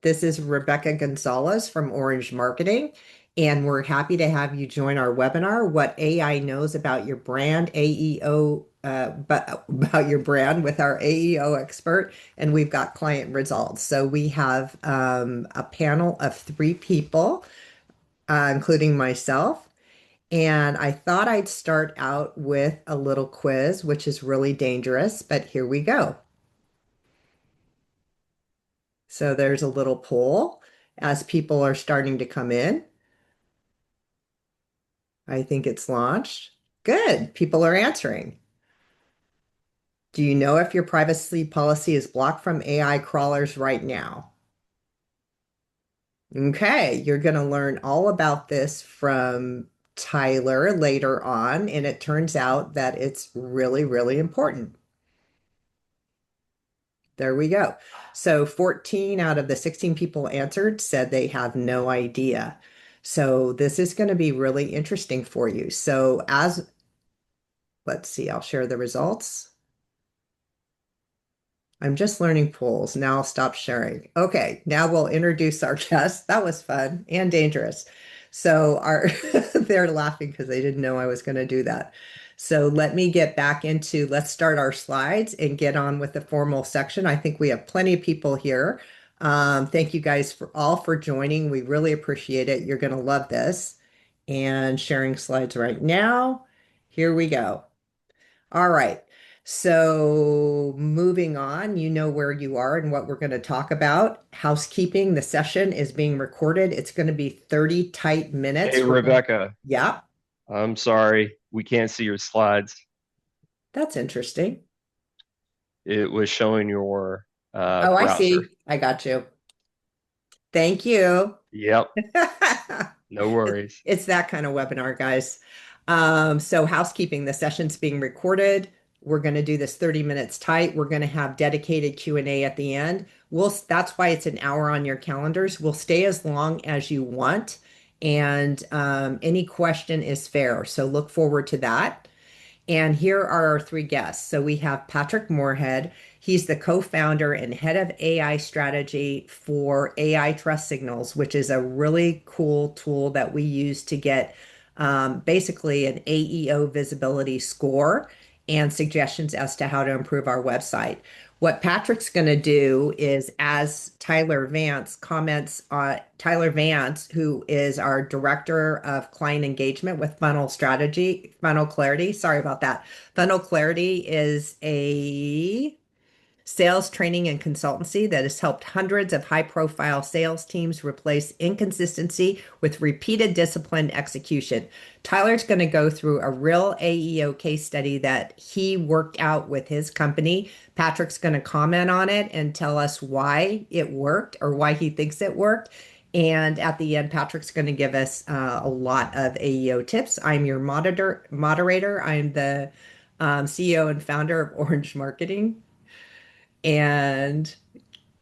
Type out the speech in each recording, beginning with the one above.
This is Rebecca Gonzalez from Orange Marketing, and we're happy to have you join our webinar, What AI Knows About Your Brand, AEO, but about your brand with our AEO expert, and we've got client results. So we have a panel of three people, including myself, and I thought I'd start out with a little quiz, which is really dangerous, but here we go. So there's a little poll as people are starting to come in. I think it's launched. Good. People are answering. Do you know if your privacy policy is blocked from AI crawlers right now? Okay, you're going to learn all about this from Tyler later on, and it turns out that it's really, really important. There we go. So 14 out of the 16 people answered said they have no idea. So this is going to be really interesting for you. So let's see, I'll share the results. I'm just learning polls. Now I'll stop sharing. Okay, now we'll introduce our guest. That was fun and dangerous. So our they're laughing because they didn't know I was going to do that. So let me get back into, let's start our slides and get on with the formal section. I think we have plenty of people here. Thank you guys for all for joining. We really appreciate it. You're going to love this. And sharing slides right now. Here we go. All right. So moving on, you know where you are and what we're going to talk about. Housekeeping, the session is being recorded. It's going to be 30 tight Hey, minutes. Rebecca, Yeah, I'm sorry. We can't see your slides. that's interesting. It was showing your Oh, I browser. see. I got you. Thank you. Yep, no worries. It's that kind of webinar, guys. So housekeeping, the session's being recorded. We're going to do this 30 minutes tight. We're going to have dedicated Q&A at the end. That's why it's an hour on your calendars. We'll stay as long as you want, and any question is fair. So look forward to that. And here are our three guests. So we have Patrick Moorhead. He's the co-founder and head of AI strategy for AI Trust Signals, which is a really cool tool that we use to get basically an AEO visibility score and suggestions as to how to improve our website. What Patrick's going to do is, as Tyler Vance, who is our director of client engagement with Funnel Clarity. Sorry about that. Funnel Clarity is a sales training and consultancy that has helped hundreds of high profile sales teams replace inconsistency with repeated disciplined execution. Tyler's going to go through a real AEO case study that he worked out with his company. Patrick's going to comment on it and tell us why it worked or why he thinks it worked. And at the end, Patrick's going to give us a lot of AEO tips. I'm your moderator. I'm the CEO and founder of Orange Marketing and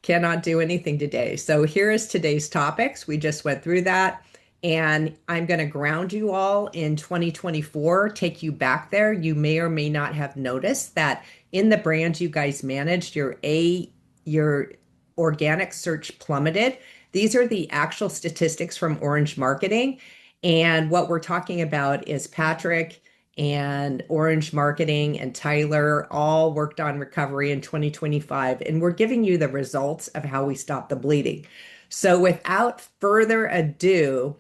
cannot do anything today. So here is today's topics. We just went through that. And I'm going to ground you all in 2024, take you back there. You may or may not have noticed that in the brands you guys managed, your organic search plummeted. These are the actual statistics from Orange Marketing. And what we're talking about is Patrick and Orange Marketing and Tyler all worked on recovery in 2025. And we're giving you the results of how we stop the bleeding. So without further ado,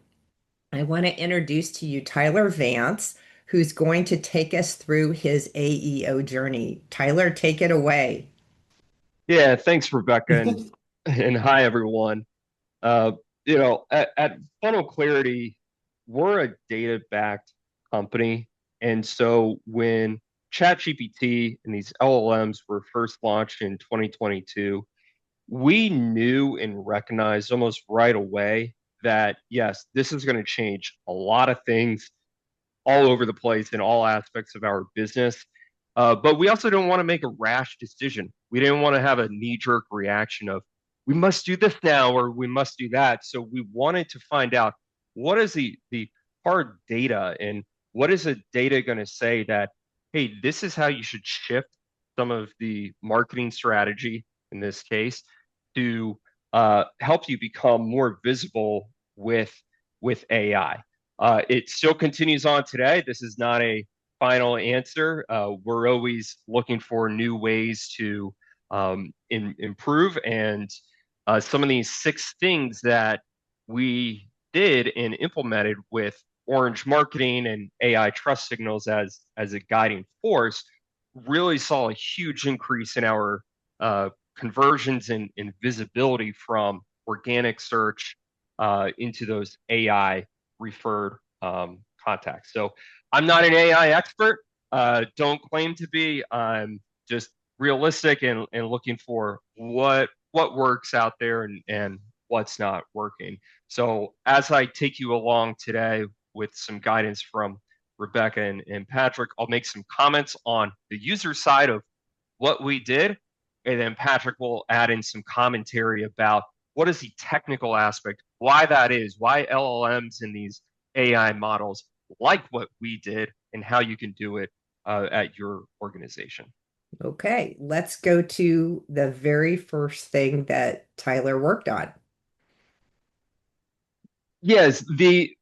I want to introduce to you Tyler Vance, who's going to take us through his AEO journey. Tyler, take it away. Yeah, thanks, Rebecca, and hi everyone. Uh, at Funnel Clarity, we're a data-backed company, and so when ChatGPT and these LLMs were first launched in 2022, we knew and recognized almost right away that yes, this is going to change a lot of things all over the place in all aspects of our business. But we also don't want to make a rash decision. We didn't want to have a knee jerk reaction of, we must do this now or we must do that. So we wanted to find out what is the hard data and what is the data going to say that, hey, this is how you should shift some of the marketing strategy in this case to help you become more visible with AI. It still continues on today. This is not a final answer. We're always looking for new ways to improve, and some of these six things that we did and implemented with orange marketing and AI trust signals as a guiding force really saw a huge increase in our conversions and visibility from organic search into those AI referred contacts. So I'm not an AI expert. Don't claim to be. I'm just realistic and looking for what works out there and what's not working. So as I take you along today with some guidance from Rebecca and Patrick, I'll make some comments on the user side of what we did, and then Patrick will add in some commentary about what is the technical aspect, why that is, why LLMs and these AI models like what we did, and how you can do it at your organization. Okay, let's go to the very first thing that Tyler worked on. Yes, the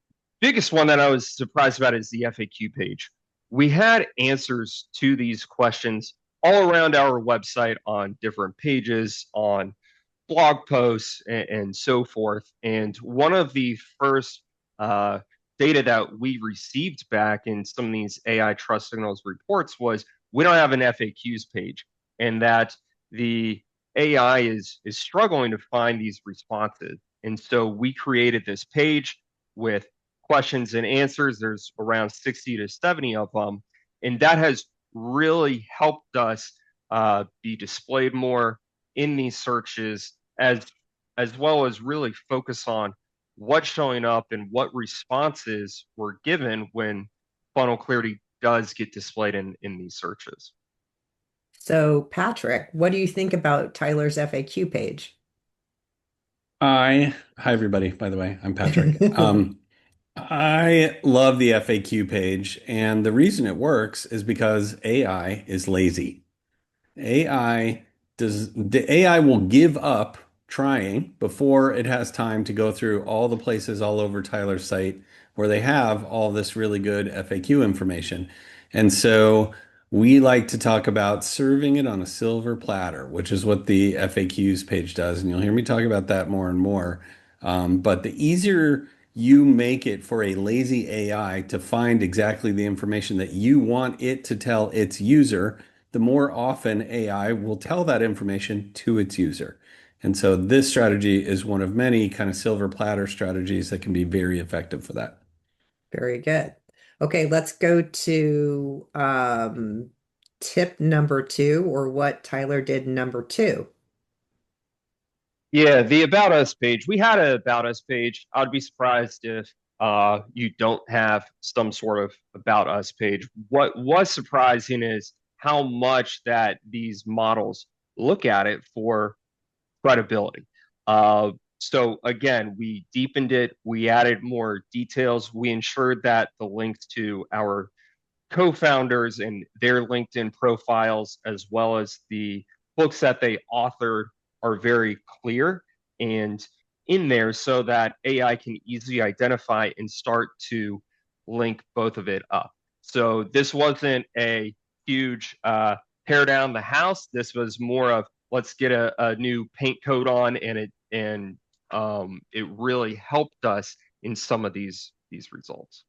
biggest one that I was surprised about is the FAQ page. We had answers to these questions all around our website on different pages, on blog posts, and so forth. And one of the first data that we received back in some of these AI trust signals reports was we don't have an FAQs page, and that the AI is struggling to find these responses. And so we created this page with questions and answers. There's around 60 to 70 of them. And that has really helped us be displayed more in these searches, as well as really focus on what's showing up and what responses were given when funnel clarity does get displayed in these searches. So, Patrick, what do you think about Tyler's FAQ page? Hi everybody, by the way, I'm Patrick. I love the FAQ page, and the reason it works is because AI is lazy. The AI will give up trying before it has time to go through all the places all over Tyler's site where they have all this really good FAQ information. And so we like to talk about serving it on a silver platter, which is what the FAQs page does. And you'll hear me talk about that more and more. But the easier you make it for a lazy AI to find exactly the information that you want it to tell its user, the more often AI will tell that information to its user. And so this strategy is one of many kind of silver platter strategies that can be very effective for that. Very good. Okay, let's go to tip number two, or what Tyler did number two. Yeah, the About Us page. We had an About Us page. I'd be surprised if you don't have some sort of About Us page. What was surprising is how much that these models look at it for credibility. So again, we deepened it. We added more details. We ensured that the links to our co-founders and their LinkedIn profiles, as well as the books that they authored, are very clear and in there so that AI can easily identify and start to link both of it up. So this wasn't a huge tear down the house. This was more of let's get a new paint coat on, and it really helped us in some of these results.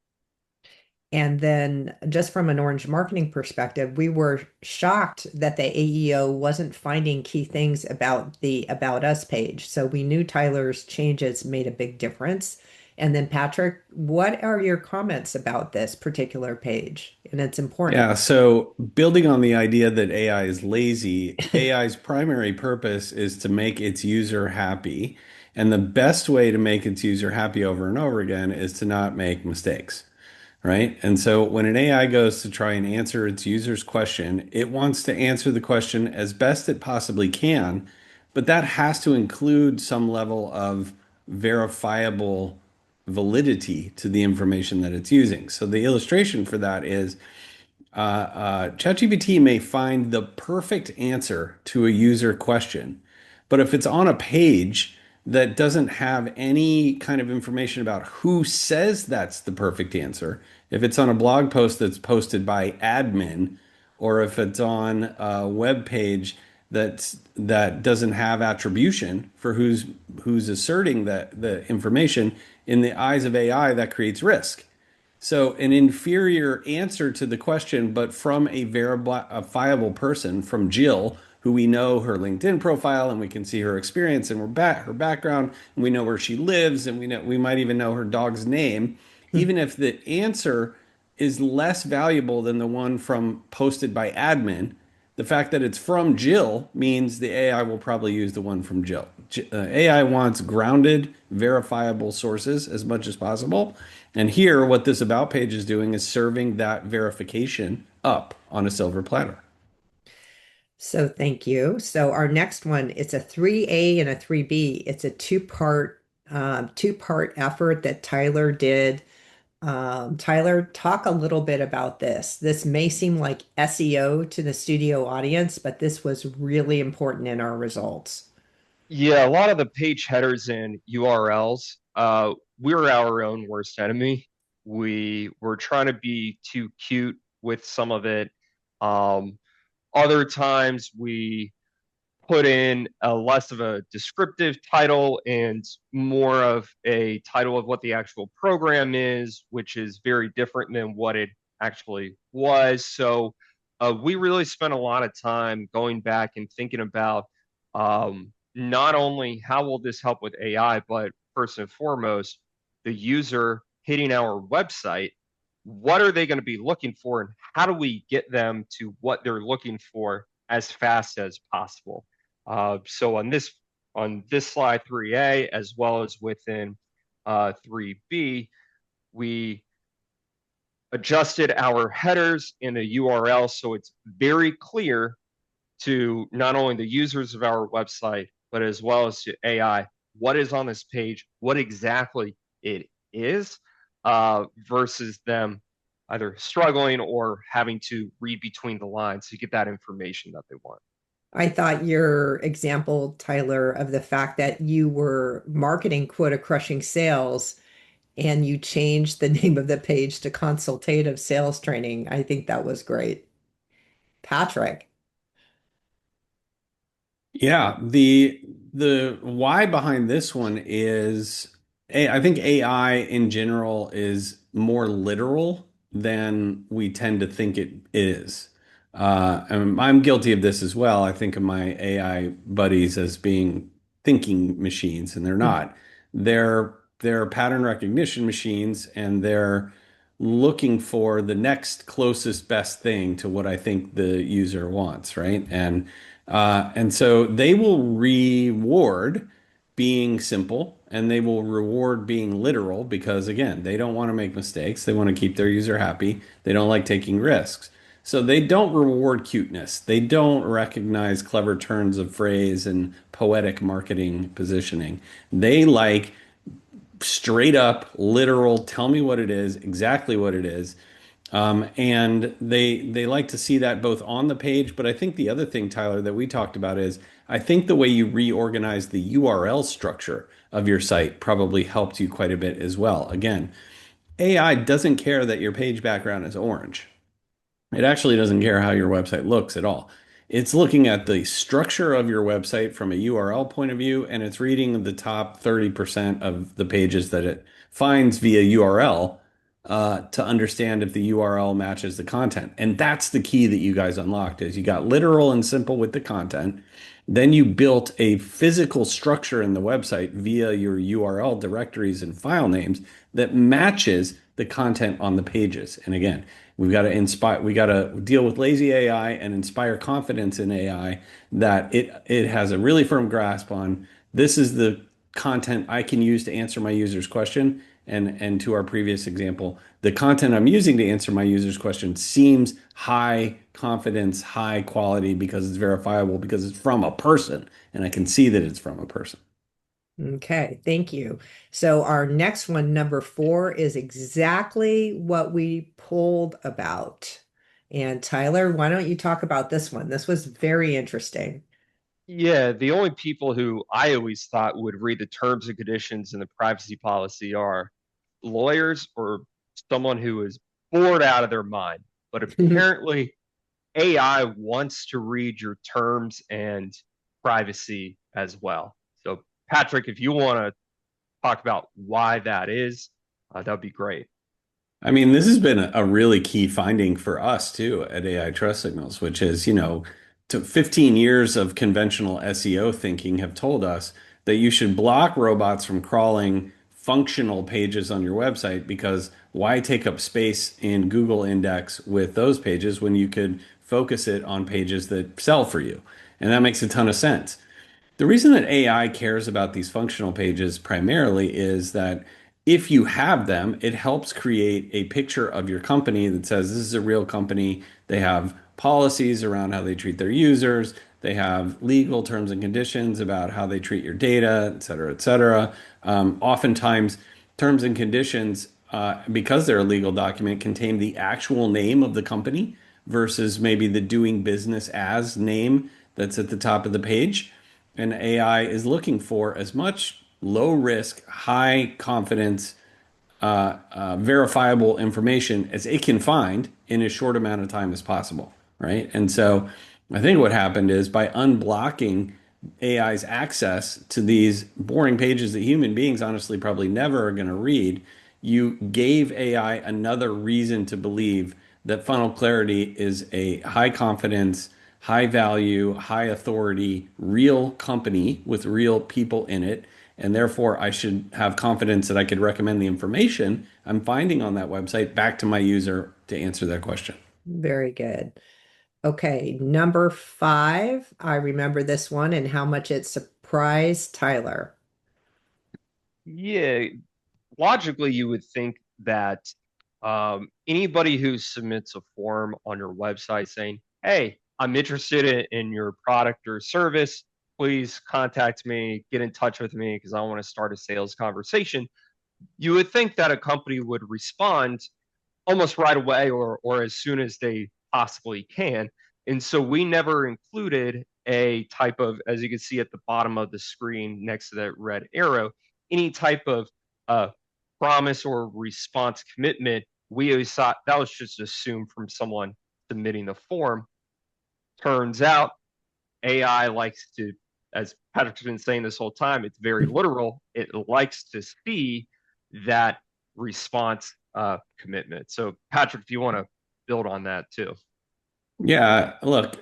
And then, just from an orange marketing perspective, we were shocked that the AEO wasn't finding key things about the About Us page. So we knew Tyler's changes made a big difference. And then, Patrick, what are your comments about this particular page and its Yeah, importance? so building on the idea that AI is lazy, AI's primary purpose is to make its user happy. And the best way to make its user happy over and over again is to not make mistakes, right? And so when an AI goes to try and answer its user's question, it wants to answer the question as best it possibly can, but that has to include some level of verifiable validity to the information that it's using. So the illustration for that is ChatGPT may find the perfect answer to a user question, but if it's on a page that doesn't have any kind of information about who says that's the perfect answer, if it's on a blog post that's posted by admin, or if it's on a web page that doesn't have attribution for who's asserting that the information, in the eyes of AI, that creates risk. So an inferior answer to the question, but from a verifiable person, from Jill, who we know her LinkedIn profile and we can see her experience and her background, and we know where she lives, and we might even know her dog's name. Even if the answer is less valuable than the one from posted by admin, the fact that it's from Jill means the AI will probably use the one from Jill. AI wants grounded, verifiable sources as much as possible. And here, what this About page is doing is serving that verification up on a silver platter. So thank you. So our next one, it's a 3A and a 3B. It's a two-part effort that Tyler did. Tyler, talk a little bit about this. This may seem like SEO to the studio audience, but this was really important in our results. Yeah, a lot of the page headers and URLs, we're our own worst enemy. We were trying to be too cute with some of it. Um, Other times we put in a less of a descriptive title and more of a title of what the actual program is, which is very different than what it actually was. So we really spent a lot of time going back and thinking about not only how will this help with AI, but first and foremost, the user hitting our website. What are they going to be looking for, and how do we get them to what they're looking for as fast as possible? So on this slide 3A, as well as within 3B, we adjusted our headers in the URL so it's very clear to not only the users of our website, but as well as to AI, what is on this page, what exactly it is, versus them either struggling or having to read between the lines to get that information that they want. I thought your example, Tyler, of the fact that you were marketing quota crushing sales and you changed the name of the page to consultative sales training, I think that was great. Patrick. Yeah, the why behind this one is I think AI in general is more literal than we tend to think it is. And I'm guilty of this as well. I think of my AI buddies as being thinking machines, and they're not. They're pattern recognition machines, and they're looking for the next closest best thing to what I think the user wants, right? And so they will reward being simple, and they will reward being literal because, again, they don't want to make mistakes. They want to keep their user happy. They don't like taking risks. So they don't reward cuteness. They don't recognize clever turns of phrase and poetic marketing positioning. They like straight up, literal, tell me what it is, exactly what it is. And they like to see that both on the page, but I think the other thing, Tyler, that we talked about is I think the way you reorganize the URL structure of your site probably helped you quite a bit as well. Again, AI doesn't care that your page background is orange. It actually doesn't care how your website looks at all. It's looking at the structure of your website from a URL point of view, and it's reading the top 30% of the pages that it finds via URL to understand if the URL matches the content. And that's the key that you guys unlocked is you got literal and simple with the content. Then you built a physical structure in the website via your URL directories and file names that matches the content on the pages. And again, we got to deal with lazy AI and inspire confidence in AI that it has a really firm grasp on this is the content I can use to answer my user's question. And to our previous example, the content I'm using to answer my user's question seems high confidence, high quality because it's verifiable, because it's from a person, and I can see that it's from a person. Okay, thank you. So our next one, number 4, is exactly what we pulled about. And Tyler, why don't you talk about this one? This was very interesting. Yeah, the only people who I always thought would read the terms and conditions and the privacy policy are lawyers or someone who is bored out of their mind. But apparently, AI wants to read your terms and privacy as well. So, Patrick, if you want to talk about why that is, that would be great. I mean, this has been a really key finding for us too at AI Trust Signals, which is, to 15 years of conventional SEO thinking have told us that you should block robots from crawling functional pages on your website because why take up space in Google Index with those pages when you could focus it on pages that sell for you? And that makes a ton of sense. The reason that AI cares about these functional pages primarily is that if you have them, it helps create a picture of your company that says this is a real company. They have policies around how they treat their users. They have legal terms and conditions about how they treat your data, et cetera, et cetera. Oftentimes, terms and conditions, because they're a legal document, contain the actual name of the company versus maybe the doing business as name that's at the top of the page. And AI is looking for as much low risk, high confidence, verifiable information as it can find in as short amount of time as possible, right? And so I think what happened is by unblocking AI's access to these boring pages that human beings honestly probably never are going to read, you gave AI another reason to believe that funnel clarity is a high confidence, high value, high authority, real company with real people in it. And therefore, I should have confidence that I could recommend the information I'm finding on that website back to my user to answer that question. Very good. Okay, number five. I remember this one and how much it surprised Tyler. Yeah, logically, you would think that anybody who submits a form on your website saying, "Hey, I'm interested in your product or service. Please contact me, get in touch with me because I want to start a sales conversation." You would think that a company would respond almost right away or as soon as they possibly can. And so we never included a type of, as you can see at the bottom of the screen next to that red arrow, any type of uh, promise or response commitment. We always thought that was just assumed from someone submitting the form. Turns out AI likes to, as Patrick's been saying this whole time, it's very literal. It likes to see that response commitment. So, Patrick, if you want to build on that too. Yeah, look,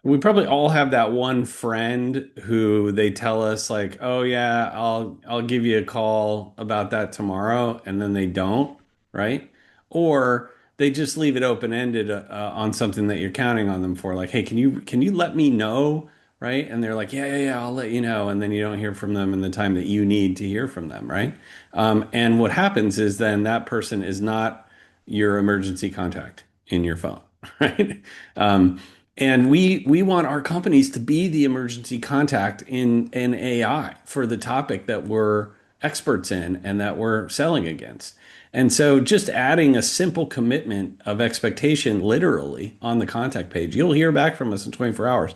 we probably all have that one friend who they tell us like, "Oh yeah, I'll give you a call about that tomorrow," and then they don't, right? Or they just leave it open-ended on something that you're counting on them for, like, "Hey, can you let me know?" Right? And they're like, "Yeah, yeah, yeah, I'll let you know," and then you don't hear from them in the time that you need to hear from them, right? And what happens is then that person is not your emergency contact in your phone, right? Um, and we want our companies to be the emergency contact in AI for the topic that we're experts in and that we're selling against. And so just adding a simple commitment of expectation literally on the contact page, you'll hear back from us in 24 hours,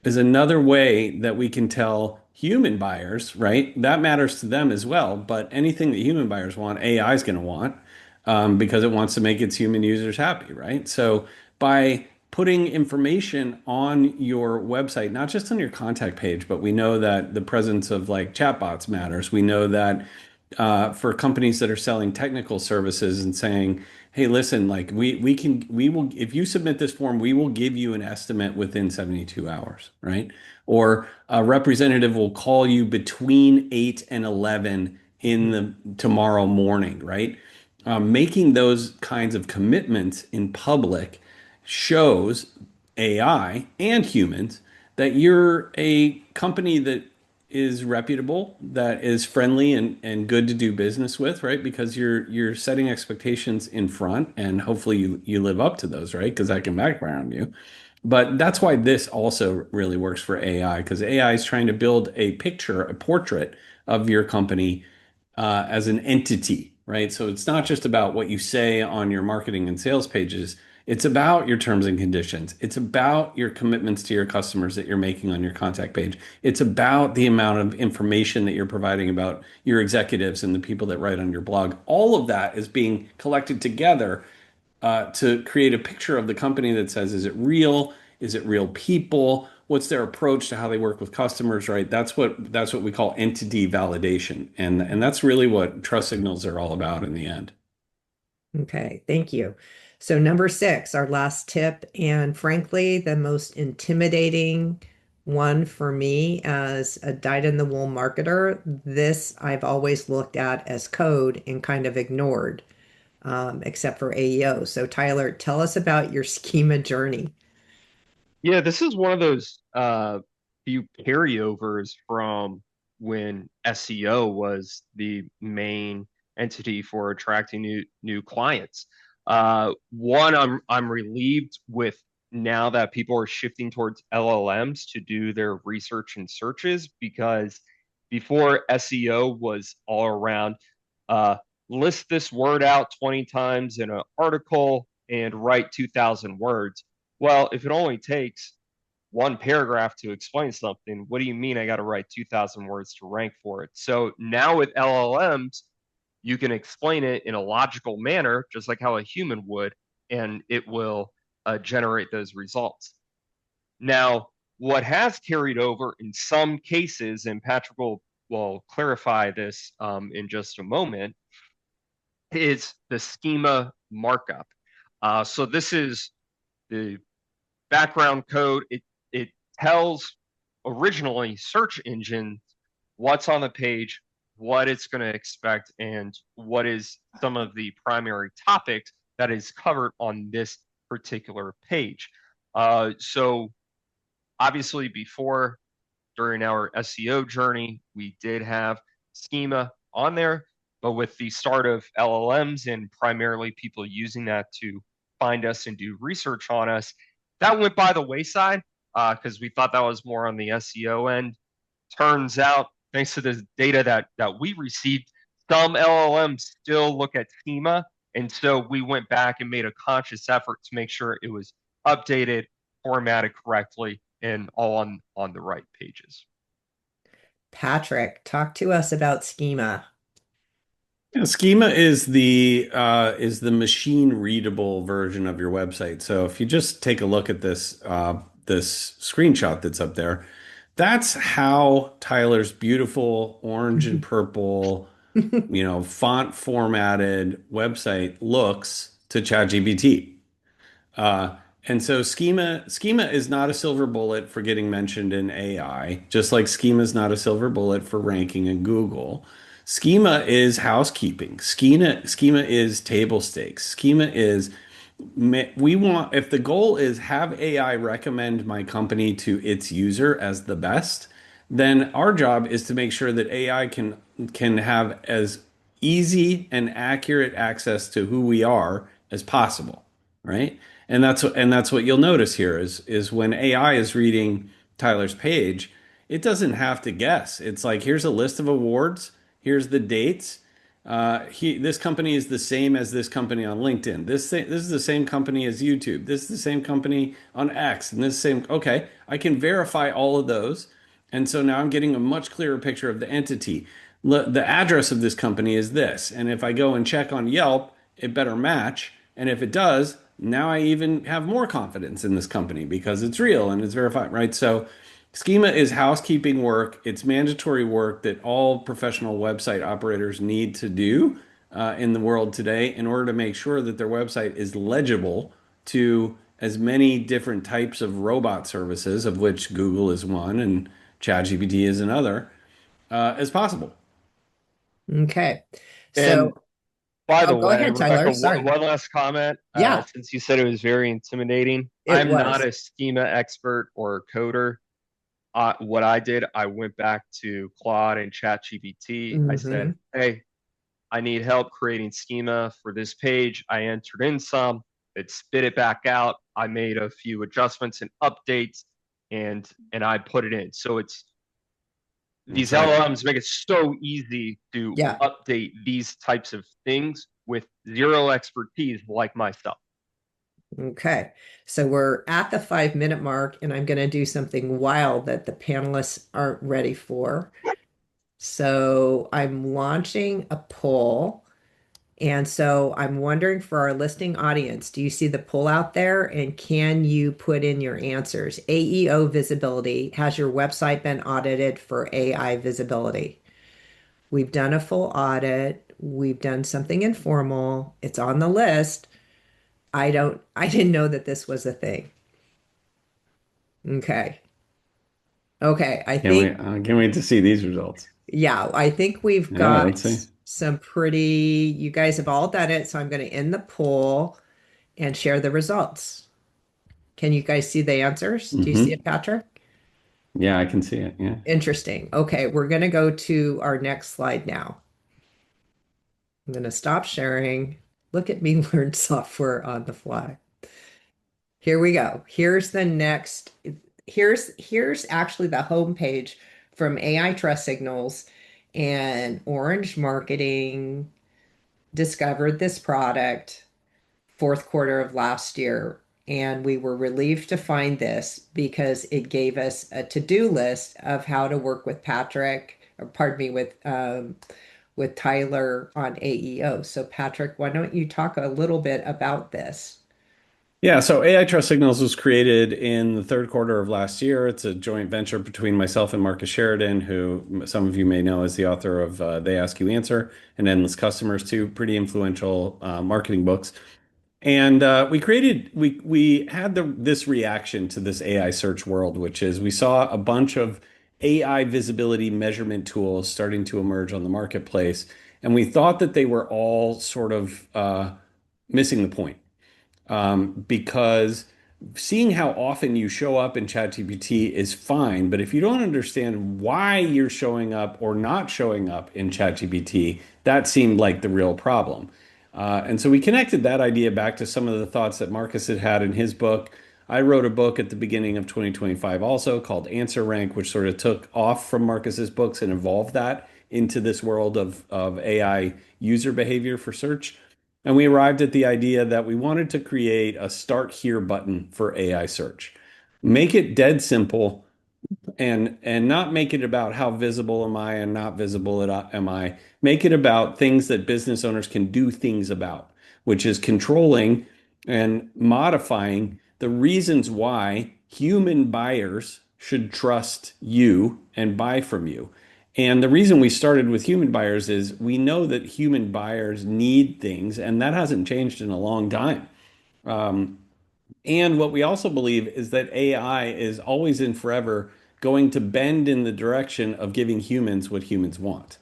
is another way that we can tell human buyers, right? That matters to them as well. But anything that human buyers want, AI is going to want because it wants to make its human users happy, right? So by putting information on your website, not just on your contact page, but we know that the presence of like chatbots matters. We know that for companies that are selling technical services and saying, "Hey, listen, like we will if you submit this form, we will give you an estimate within 72 hours," right? Or a representative will call you between 8 and 11 in the tomorrow morning, right? Making those kinds of commitments in public shows AI and humans that you're a company that is reputable, that is friendly and good to do business with, right? Because you're setting expectations in front and hopefully you live up to those, right? Because that can background you. But that's why this also really works for AI, because AI is trying to build a picture, a portrait of your company as an entity, right? So it's not just about what you say on your marketing and sales pages. It's about your terms and conditions. It's about your commitments to your customers that you're making on your contact page. It's about the amount of information that you're providing about your executives and the people that write on your blog. All of that is being collected together to create a picture of the company that says, is it real? Is it real people? What's their approach to how they work with customers, right? That's what we call entity validation. And that's really what trust signals are all about in the end. Okay, thank you. So number six, our last tip, and frankly, the most intimidating one for me as a dyed-in-the-wool marketer, this I've always looked at as code and kind of ignored, except for AEO. So Tyler, tell us about your schema journey. Yeah, this is one of those few carryovers from when SEO was the main entity for attracting new clients. One, I'm relieved with now that people are shifting towards LLMs to do their research and searches, because before SEO was all around list this word out 20 times in an article and write 2,000 words. Well, if it only takes one paragraph to explain something, what do you mean I got to write 2,000 words to rank for it? So now with LLMs, you can explain it in a logical manner, just like how a human would, and it will generate those results. Now, what has carried over in some cases, and Patrick will clarify this in just a moment, is the schema markup. So this is the background code. It tells originally search engines what's on the page, what it's going to expect, and what is some of the primary topics that is covered on this particular page. So obviously before, during our SEO journey, we did have schema on there, but with the start of LLMs and primarily people using that to find us and do research on us, that went by the wayside because we thought that was more on the SEO end. Turns out, thanks to the data that we received, some LLMs still look at schema, and so we went back and made a conscious effort to make sure it was updated, formatted correctly, and all on the right pages. Patrick, talk to us about schema. Yeah, Schema is the machine readable version of your website. So if you just take a look at this screenshot that's up there, that's how Tyler's beautiful orange and purple, font formatted website looks to ChatGPT. Uh, and so schema is not a silver bullet for getting mentioned in AI, just like schema is not a silver bullet for ranking in Google. Schema is housekeeping. Schema is table stakes. Schema is we want, if the goal is have AI recommend my company to its user as the best, then our job is to make sure that AI can have as easy and accurate access to who we are as possible, right? And that's what you'll notice here is when AI is reading Tyler's page, it doesn't have to guess. It's like, here's a list of awards, here's the dates. This company is the same as this company on LinkedIn. This is the same company as YouTube. This is the same company on X, and this same. Okay, I can verify all of those, and so now I'm getting a much clearer picture of the entity. The address of this company is this, and if I go and check on Yelp, it better match. And if it does, now I even have more confidence in this company because it's real and it's verified, right? So schema is housekeeping work. It's mandatory work that all professional website operators need to do in the world today in order to make sure that their website is legible to as many different types of robot services, of which Google is one and ChatGPT is another, as possible. Okay. And So, by oh, the go way, ahead, Tyler. Rebecca, Sorry. one last comment. Yeah, Since you said it was very intimidating, it I'm not was. a schema expert or a coder. What I did, I went back to Claude and ChatGPT. I said, Hmm. hey, I need help creating schema for this page. I entered in some, it spit it back out. I made a few adjustments and updates, and I put it in. So it's That's these right. LLMs make it so easy to Yeah. update these types of things with zero expertise like myself. Okay, so we're at the 5 minute mark, and I'm going to do something wild that the panelists aren't ready for. So I'm launching a poll. And so I'm wondering for our listening audience, do you see the poll out there? And can you put in your answers? AEO visibility. Has your website been audited for AI visibility? We've done a full audit. We've done something informal. It's on the list. I didn't know that this was a thing. Okay. Okay. Can't wait to see these results. Yeah, I think we've Yeah, got let's see. some pretty, you guys have all done it. So I'm going to end the poll and share the results. Can you guys see the answers? Do you see Hmm. it, Patrick? Yeah, I can see it. Yeah. Interesting. Okay, we're going to go to our next slide now. I'm going to stop sharing. Look at me learn software on the fly. Here we go. Here's the next. Here's actually the home page from AI Trust Signals, and Orange Marketing discovered this product fourth quarter of last year. And we were relieved to find this because it gave us a to-do list of how to work with Patrick, or pardon me, with Tyler on AEO. So Patrick, why don't you talk a little bit about this? Yeah, so AI Trust Signals was created in the third quarter of last year. It's a joint venture between myself and Marcus Sheridan, who some of you may know as the author of They Ask You Answer and Endless Customers, two pretty influential marketing books. And we had this reaction to this AI search world, which is we saw a bunch of AI visibility measurement tools starting to emerge on the marketplace, and we thought that they were all sort of missing the point because seeing how often you show up in ChatGPT is fine, but if you don't understand why you're showing up or not showing up in ChatGPT, that seemed like the real problem. And so we connected that idea back to some of the thoughts that Marcus had had in his book. I wrote a book at the beginning of 2025 also called Answer Rank, which sort of took off from Marcus's books and evolved that into this world of AI user behavior for search. And we arrived at the idea that we wanted to create a start here button for AI search. Make it dead simple and not make it about how visible am I and not visible am I. Make it about things that business owners can do things about, which is controlling and modifying the reasons why human buyers should trust you and buy from you. And the reason we started with human buyers is we know that human buyers need things, and that hasn't changed in a long time. Um, and what we also believe is that AI is always and forever going to bend in the direction of giving humans what humans want,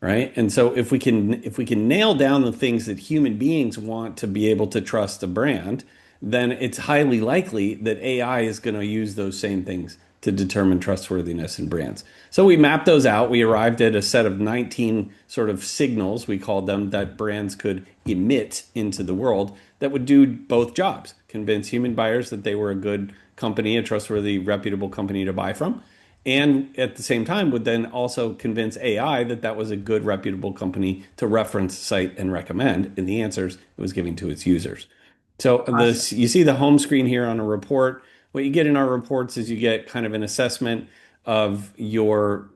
right? And so if we can nail down the things that human beings want to be able to trust a brand, then it's highly likely that AI is going to use those same things to determine trustworthiness in brands. So we mapped those out. We arrived at a set of 19 sort of signals, we called them, that brands could emit into the world that would do both jobs, convince human buyers that they were a good company, a trustworthy, reputable company to buy from, and at the same time would then also convince AI that that was a good, reputable company to reference, cite, and recommend in the answers it was giving to its users. So Awesome. this, you see the home screen here on a report. What you get in our reports is you get kind of an assessment of your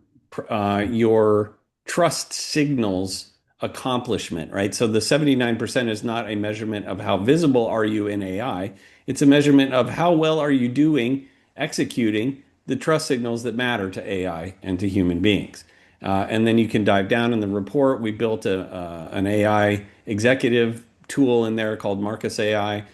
trust signals accomplishment, right? So the 79% is not a measurement of how visible are you in AI. It's a measurement of how well are you doing executing the trust signals that matter to AI and to human beings. And then you can dive down in the report. We built an AI executive tool in there called Marcus AI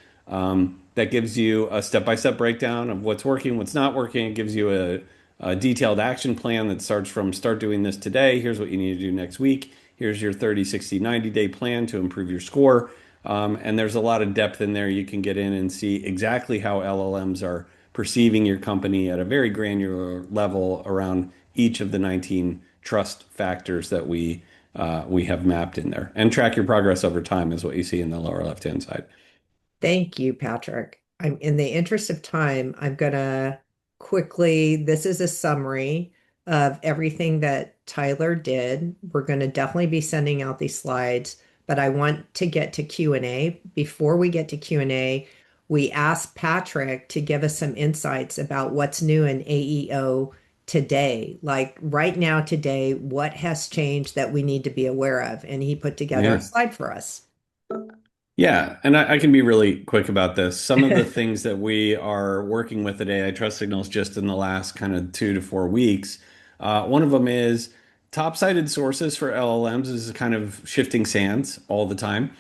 that gives you a step-by-step breakdown of what's working, what's not working. It gives you a detailed action plan that starts from start doing this today. Here's what you need to do next week. Here's your 30, 60, 90-day plan to improve your score. And there's a lot of depth in there. You can get in and see exactly how LLMs are perceiving your company at a very granular level around each of the 19 trust factors that we have mapped in there. And track your progress over time is what you see in the lower left-hand side. Thank you, Patrick. I'm in the interest of time, I'm gonna quickly, this is a summary of everything that Tyler did. We're gonna definitely be sending out these slides, but I want to get to Q&A. Before we get to Q&A, we asked Patrick to give us some insights about what's new in AEO today. Like right now, today, what has changed that we need to be aware of? And he put together a Yeah. slide for us. Yeah, and I can be really quick about this. Some of the things that we are working with at AI Trust Signals just in the last kind of 2 to 4 weeks. One of them is top-sided sources for LLMs is kind of shifting sands all the time.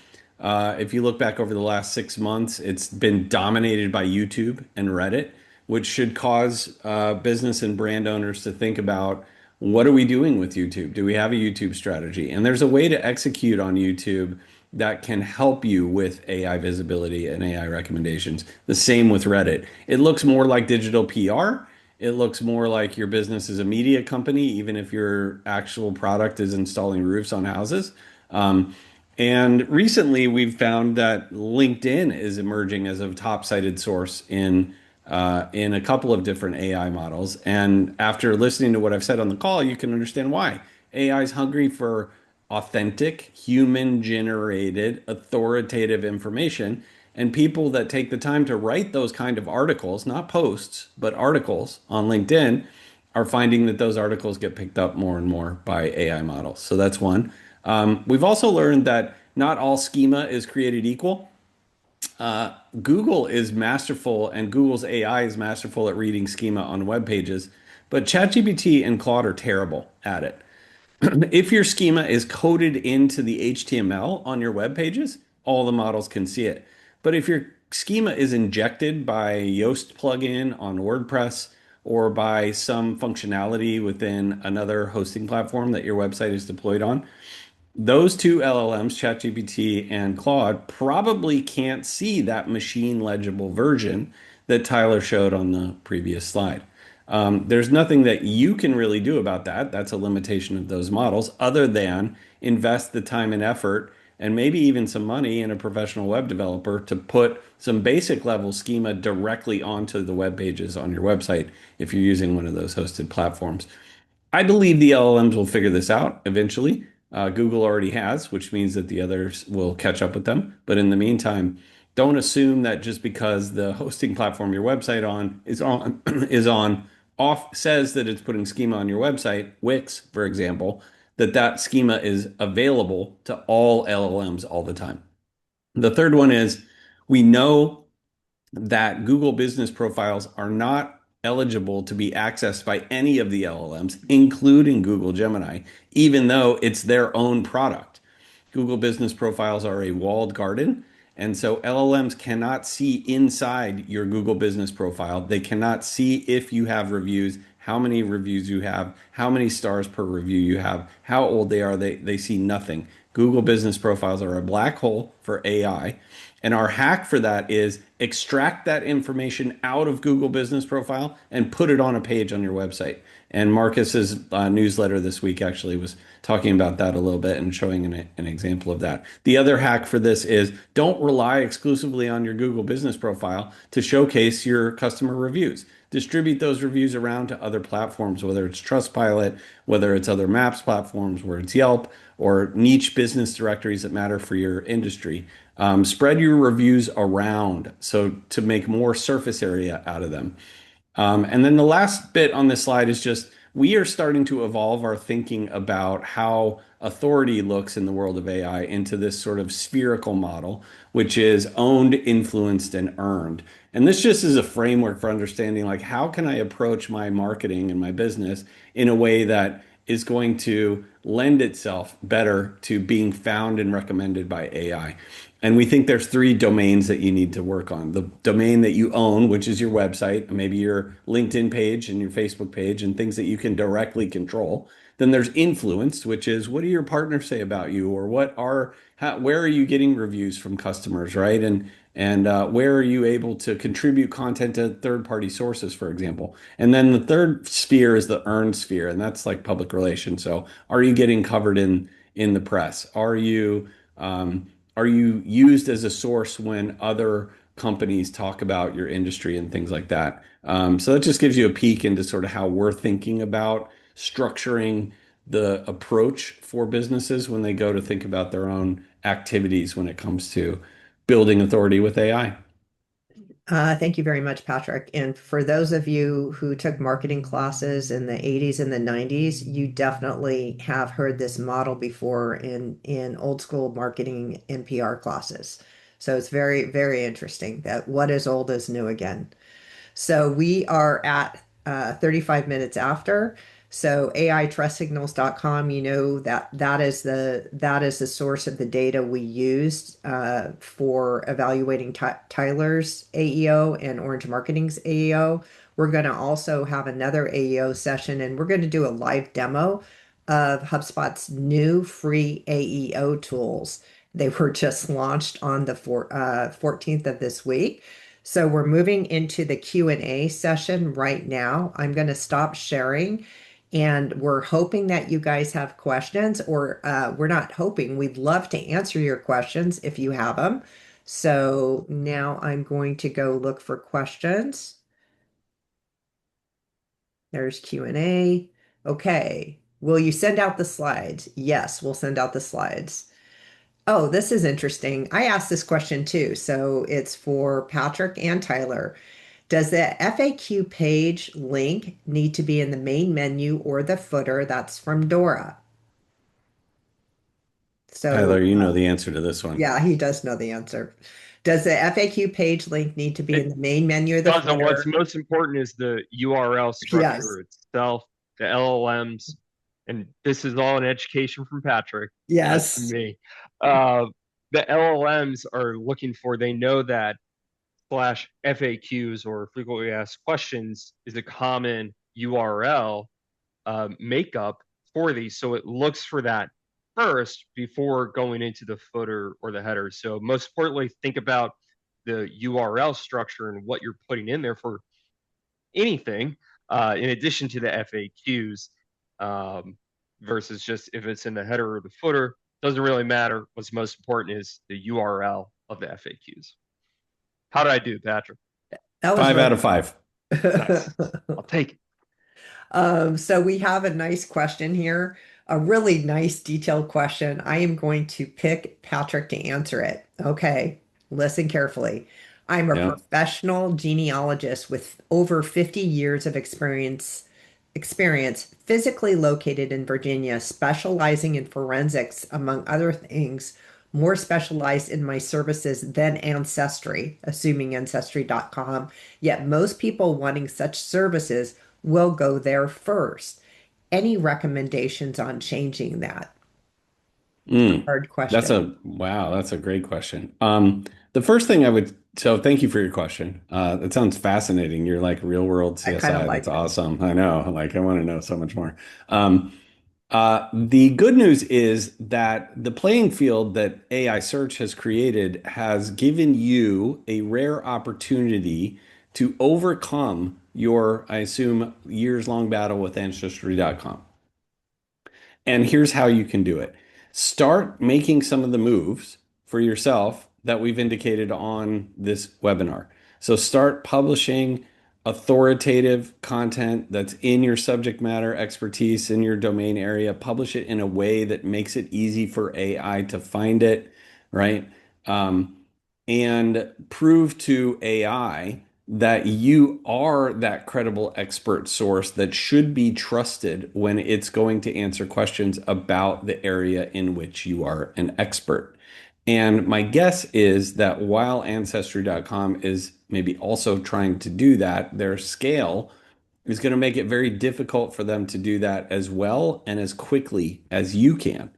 If you look back over the last 6 months, it's been dominated by YouTube and Reddit, which should cause business and brand owners to think about what are we doing with YouTube? Do we have a YouTube strategy? And there's a way to execute on YouTube that can help you with AI visibility and AI recommendations. The same with Reddit. It looks more like digital PR. It looks more like your business is a media company, even if your actual product is installing roofs on houses. And recently, we've found that LinkedIn is emerging as a top-cited source in a couple of different AI models. And after listening to what I've said on the call, you can understand why. AI is hungry for authentic, human-generated, authoritative information. And people that take the time to write those kind of articles, not posts, but articles on LinkedIn, are finding that those articles get picked up more and more by AI models. So that's one. We've also learned that not all schema is created equal. Google is masterful and Google's AI is masterful at reading schema on web pages, but ChatGPT and Claude are terrible at it. If your schema is coded into the HTML on your web pages, all the models can see it. But if your schema is injected by Yoast plugin on WordPress or by some functionality within another hosting platform that your website is deployed on, those two LLMs, ChatGPT and Claude, probably can't see that machine legible version that Tyler showed on the previous slide. There's nothing that you can really do about that. That's a limitation of those models, other than invest the time and effort and maybe even some money in a professional web developer to put some basic level schema directly onto the web pages on your website if you're using one of those hosted platforms. I believe the LLMs will figure this out eventually. Google already has, which means that the others will catch up with them. But in the meantime, don't assume that just because the hosting platform your website on is on off says that it's putting schema on your website, Wix, for example, that schema is available to all LLMs all the time. The third one is we know that Google business profiles are not eligible to be accessed by any of the LLMs, including Google Gemini, even though it's their own product. Google business profiles are a walled garden. And so LLMs cannot see inside your Google business profile. They cannot see if you have reviews, how many reviews you have, how many stars per review you have, how old they are. They see nothing. Google business profiles are a black hole for AI. And our hack for that is extract that information out of Google Business Profile and put it on a page on your website. And Marcus's newsletter this week actually was talking about that a little bit and showing an example of that. The other hack for this is don't rely exclusively on your Google Business Profile to showcase your customer reviews. Distribute those reviews around to other platforms, whether it's Trustpilot, whether it's other maps platforms, where it's Yelp, or niche business directories that matter for your industry. Spread your reviews around so to make more surface area out of them. And then the last bit on this slide is just we are starting to evolve our thinking about how authority looks in the world of AI into this sort of spherical model, which is owned, influenced, and earned. And this just is a framework for understanding like how can I approach my marketing and my business in a way that is going to lend itself better to being found and recommended by AI. And we think there's three domains that you need to work on. The domain that you own, which is your website, maybe your LinkedIn page and your Facebook page, and things that you can directly control. Then there's influence, which is what do your partners say about you, or where are you getting reviews from customers, right? And where are you able to contribute content to third-party sources, for example? And then the third sphere is the earned sphere, and that's like public relations. So, are you getting covered in the press? Are you used as a source when other companies talk about your industry and things like that? So that just gives you a peek into sort of how we're thinking about structuring the approach for businesses when they go to think about their own activities when it comes to building authority with AI. Thank you very much, Patrick. And for those of you who took marketing classes in the 80s and the 90s, you definitely have heard this model before in old school marketing NPR classes. So it's very, very interesting that what is old is new again. So we are at 35 minutes after. So AITrustSignals.com, you know that is the source of the data we used for evaluating Tyler's AEO and Orange Marketing's AEO. We're going to also have another AEO session, and we're going to do a live demo of HubSpot's new free AEO tools. They were just launched on the 14th of this week. So we're moving into the Q&A session right now. I'm going to stop sharing, and we're hoping that you guys have questions, or we're not hoping. We'd love to answer your questions if you have them. So now I'm going to go look for questions. There's Q&A. Okay. Will you send out the slides? Yes, we'll send out the slides. Oh, this is interesting. I asked this question too. So it's for Patrick and Tyler. Does the FAQ page link need to be in the main menu or the footer? That's from Dora. So, Tyler, you know the answer to this one. yeah, he does know the answer. Does the FAQ page link need to be in It the main menu or the doesn't. What's footer? most important is the URL Yes, structure itself, the LLMs, and this is all an education from Patrick, not from yes. me. Uh, the LLMs are looking for, they know that slash FAQs or frequently asked questions is a common URL makeup for these. So it looks for that first before going into the footer or the header. So most importantly, think about the URL structure and what you're putting in there for anything, in addition to the FAQs, versus just if it's in the header or the footer, doesn't really matter. What's most important is the URL of the FAQs. How did I do, Patrick? That was Five out really of five. Nice. I'll take it. So we have a nice question here, a really nice detailed question. I am going to pick Patrick to answer it. Okay, listen carefully. I'm a Yeah. professional genealogist with over 50 years of experience physically located in Virginia, specializing in forensics, among other things, more specialized in my services than Ancestry, assuming Ancestry.com. Yet most people wanting such services will go there first. Any recommendations on changing that? Mm. Hard question. That's a great question. The first thing so thank you for your question. That sounds fascinating. You're like real world I kind of CSI. That's like it. awesome. I know. Like, I want to know so much more. Um, the good news is that the playing field that AI search has created has given you a rare opportunity to overcome your, I assume, years long battle with Ancestry.com. And here's how you can do it. Start making some of the moves for yourself that we've indicated on this webinar. So start publishing authoritative content that's in your subject matter expertise, in your domain area. Publish it in a way that makes it easy for AI to find it, right? Um, and prove to AI that you are that credible expert source that should be trusted when it's going to answer questions about the area in which you are an expert. And my guess is that while Ancestry.com is maybe also trying to do that, their scale is going to make it very difficult for them to do that as well and as quickly as you can.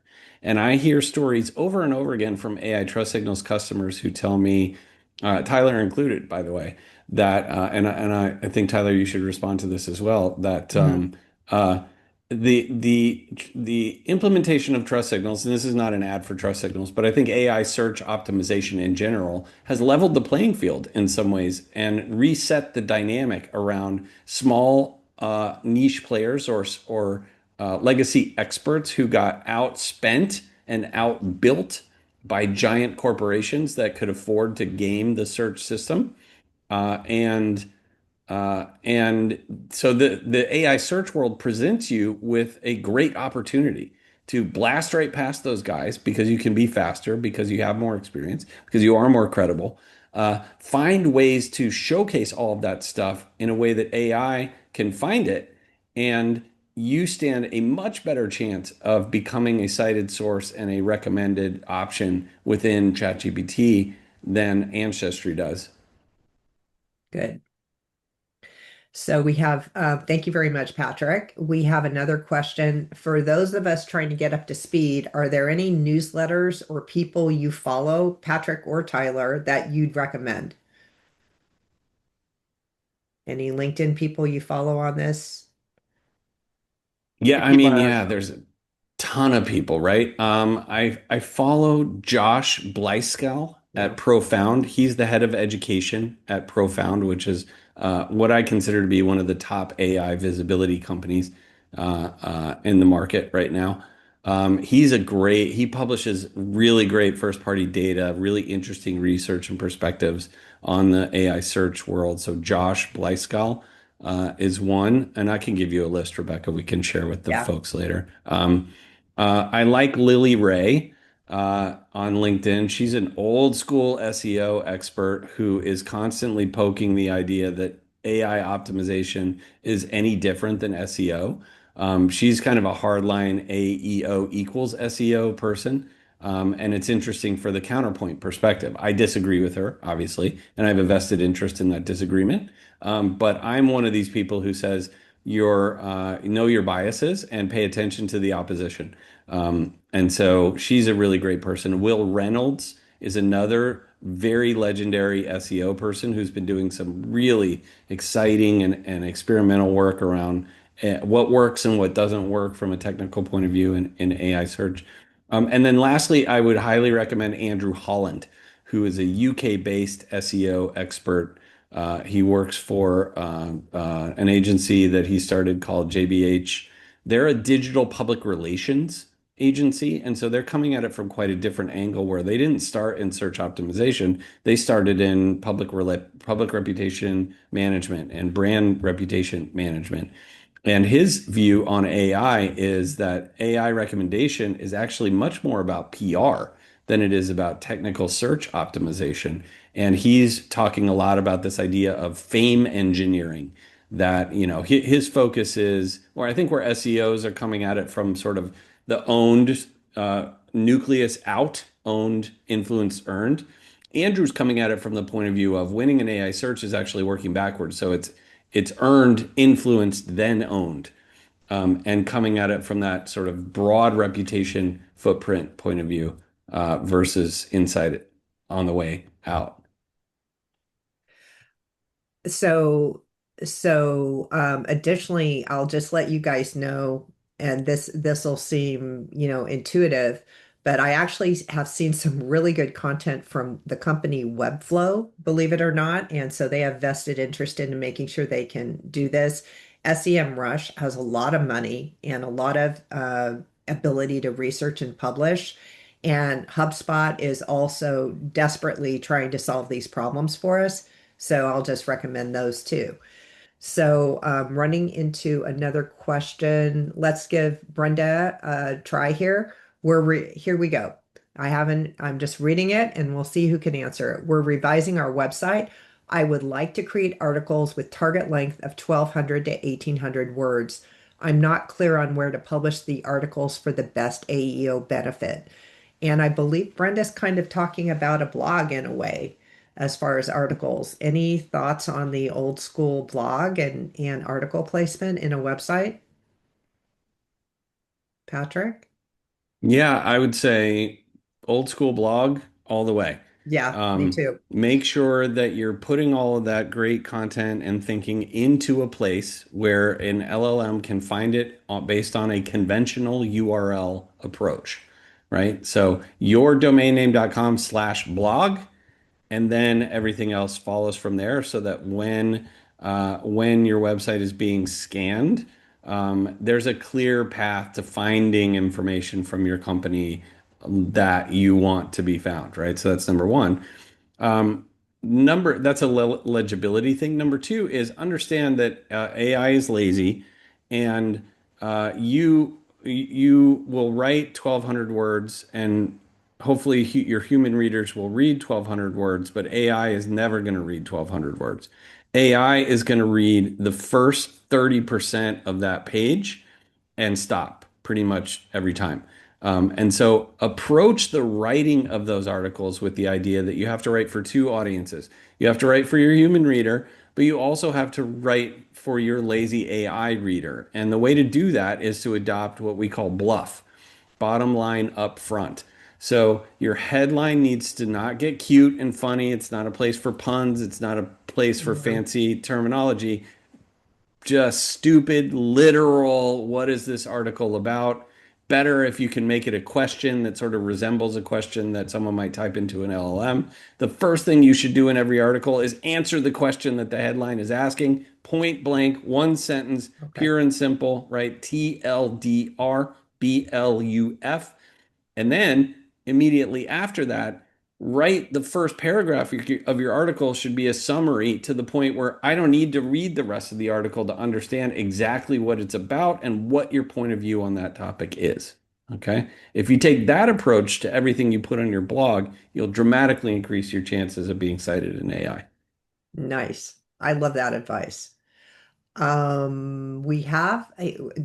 And I hear stories over and over again from AI Trust Signals customers who tell me, Tyler included, by the way, that, I think Tyler, you should respond to this as well, that Mhm. uh, the implementation of trust signals, and this is not an ad for trust signals, but I think AI search optimization in general has leveled the playing field in some ways and reset the dynamic around small niche players or legacy experts who got outspent and outbuilt by giant corporations that could afford to game the search system. And so the AI search world presents you with a great opportunity to blast right past those guys because you can be faster, because you have more experience, because you are more credible, Find ways to showcase all of that stuff in a way that AI can find it, and you stand a much better chance of becoming a cited source and a recommended option within ChatGPT than Ancestry does. Good. So we have, thank you very much, Patrick. We have another question. For those of us trying to get up to speed, are there any newsletters or people you follow, Patrick or Tyler, that you'd recommend? Any LinkedIn people you follow on this? Yeah, The I people mean, I yeah, there's a ton of people, right? I follow Josh Blyskell at Yeah. Profound. He's the head of education at Profound, which is what I consider to be one of the top AI visibility companies in the market right now. He publishes really great first party data, really interesting research and perspectives on the AI search world. So Josh Blyskell is one, and I can give you a list, Rebecca. We can share with the Yeah. folks later. I like Lily Ray on LinkedIn. She's an old school SEO expert who is constantly poking the idea that AI optimization is any different than SEO. She's kind of a hardline AEO equals SEO person. And it's interesting for the counterpoint perspective. I disagree with her, obviously, and I have a vested interest in that disagreement. But I'm one of these people who says know your biases and pay attention to the opposition. And so she's a really great person. Will Reynolds is another very legendary SEO person who's been doing some really exciting and experimental work around what works and what doesn't work from a technical point of view in AI search. And then lastly, I would highly recommend Andrew Holland, who is a UK-based SEO expert. He works for an agency that he started called JBH. They're a digital public relations agency, and so they're coming at it from quite a different angle where they didn't start in search optimization. They started in public reputation management and brand reputation management. And his view on AI is that AI recommendation is actually much more about PR than it is about technical search optimization. And he's talking a lot about this idea of fame engineering that, his focus is, or I think where SEOs are coming at it from sort of the owned nucleus out, owned, influence, earned. Andrew's coming at it from the point of view of winning an AI search is actually working backwards. So it's earned, influenced, then owned, and coming at it from that sort of broad reputation footprint point of view versus inside it on the way out. So, additionally, I'll just let you guys know, and this will seem, intuitive, but I actually have seen some really good content from the company Webflow, believe it or not. And so they have vested interest in making sure they can do this. SEMrush has a lot of money and a lot of ability to research and publish. And HubSpot is also desperately trying to solve these problems for us. So I'll just recommend those two. So running into another question, let's give Brenda a try here. Here we go. I'm just reading it and we'll see who can answer it. We're revising our website. I would like to create articles with target length of 1,200 to 1,800 words. I'm not clear on where to publish the articles for the best AEO benefit. And I believe Brenda's kind of talking about a blog in a way as far as articles. Any thoughts on the old school blog and article placement in a website? Patrick? Yeah, I would say old school blog all the way. Yeah, me too. Make sure that you're putting all of that great content and thinking into a place where an LLM can find it based on a conventional URL approach, right? So yourdomainname.com/blog, and then everything else follows from there so that when your website is being scanned, there's a clear path to finding information from your company that you want to be found, right? So that's number one. That's a legibility thing. Number two is understand that AI is lazy, and you will write 1,200 words and hopefully your human readers will read 1,200 words, but AI is never going to read 1,200 words. AI is going to read the first 30% of that page and stop pretty much every time. And so approach the writing of those articles with the idea that you have to write for two audiences. You have to write for your human reader, but you also have to write for your lazy AI reader. And the way to do that is to adopt what we call BLUF, bottom line up front. So your headline needs to not get cute and funny. It's not a place for puns. It's not a place for Mhm. fancy terminology. Just stupid, literal. What is this article about? Better if you can make it a question that sort of resembles a question that someone might type into an LLM. The first thing you should do in every article is answer the question that the headline is asking, point blank, one sentence, Okay. pure and simple, right? TLDR, BLUF. And then immediately after that, write the first paragraph of your article should be a summary to the point where I don't need to read the rest of the article to understand exactly what it's about and what your point of view on that topic is. Okay. If you take that approach to everything you put on your blog, you'll dramatically increase your chances of being cited in AI. Nice. I love that advice.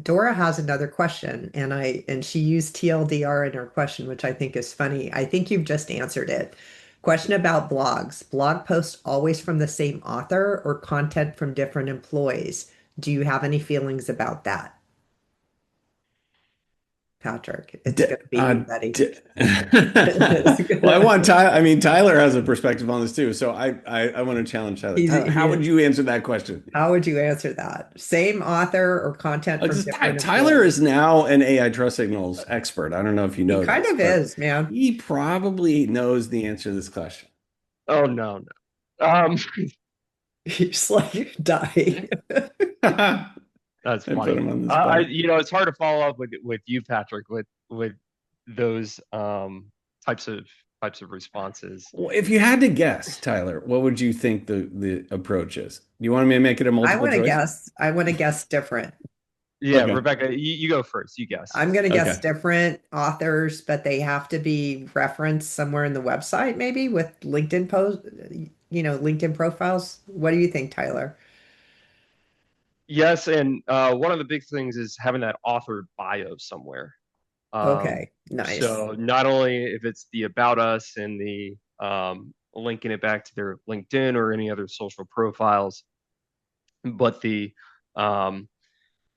Dora has another question, and she used TLDR in her question, which I think is funny. I think you've just answered it. Question about blogs. Blog posts always from the same author or content from different employees? Do you have any feelings about that, Patrick? It's D going to be you, buddy. d Well, I want Tyler. I mean, Tyler has a perspective on this too, so I want to challenge Tyler. Tyler, how would you answer that question? How would you answer that? Same author or content from different Tyler employees? is now an AI trust signals expert. I don't know if you He know kind this, of but is, man. he probably knows the answer to this question. Oh no, no. He's like dying. I That's put funny. him on the spot. It's hard to follow up with you, Patrick, with those types of types of responses. Well, if you had to guess, Tyler, what would you think the approach is? Do you want me to make it a I multiple want to choice? guess. I want to guess different. Yeah, Okay. Rebecca, you go first. You guess. I'm going to guess Okay. different authors, but they have to be referenced somewhere in the website, maybe with LinkedIn post, LinkedIn profiles. What do you think, Tyler? Yes, and one of the big things is having that author bio somewhere. Um, Okay, nice. so not only if it's the about us and the linking it back to their LinkedIn or any other social profiles, but the um,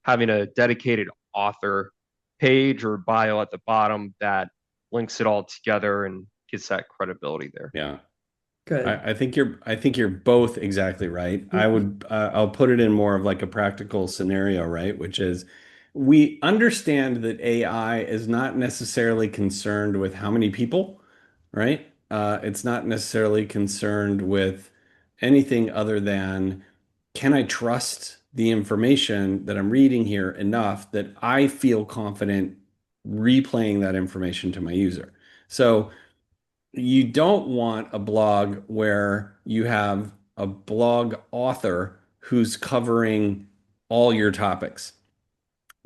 having a dedicated author page or bio at the bottom that links it all together and gets that credibility there. Yeah. Good. I think you're both exactly right. I'll put it in more of like a practical scenario, right? Which is we understand that AI is not necessarily concerned with how many people, right? It's not necessarily concerned with anything other than can I trust the information that I'm reading here enough that I feel confident replaying that information to my user. So you don't want a blog where you have a blog author who's covering all your topics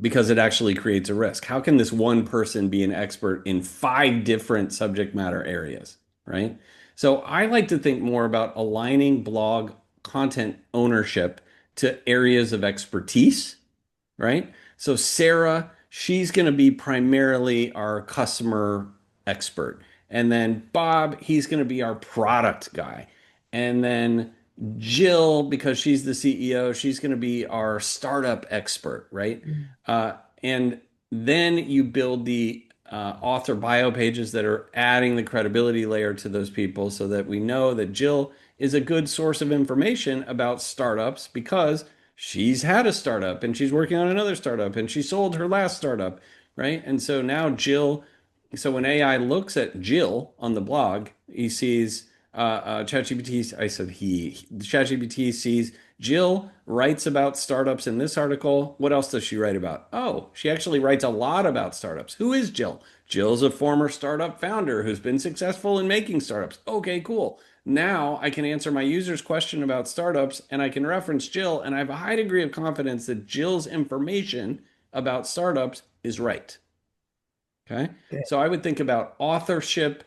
because it actually creates a risk. How can this one person be an expert in five different subject matter areas, right? So I like to think more about aligning blog content ownership to areas of expertise, right? So Sarah, she's going to be primarily our customer expert. And then Bob, he's going to be our product guy. And then Jill, because she's the CEO, she's going to be our startup expert, right? And then you build the author bio pages that are adding the credibility layer to those people so that we know that Jill is a good source of information about startups because she's had a startup and she's working on another startup and she sold her last startup, right? And so now Jill, so when AI looks at Jill on the blog, he sees ChatGPT. I said ChatGPT sees Jill writes about startups in this article. What else does she write about? Oh, she actually writes a lot about startups. Who is Jill? Jill's a former startup founder who's been successful in making startups. Okay, cool. Now I can answer my user's question about startups and I can reference Jill, and I have a high degree of confidence that Jill's information about startups is right. Okay. Good. So I would think about authorship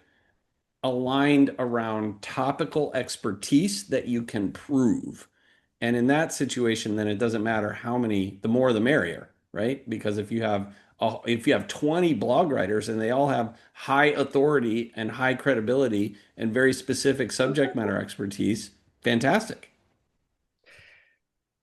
aligned around topical expertise that you can prove. And in that situation, then it doesn't matter how many, the more the merrier, right? Because if you have 20 blog writers and they all have high authority and high credibility and very specific subject matter expertise, fantastic.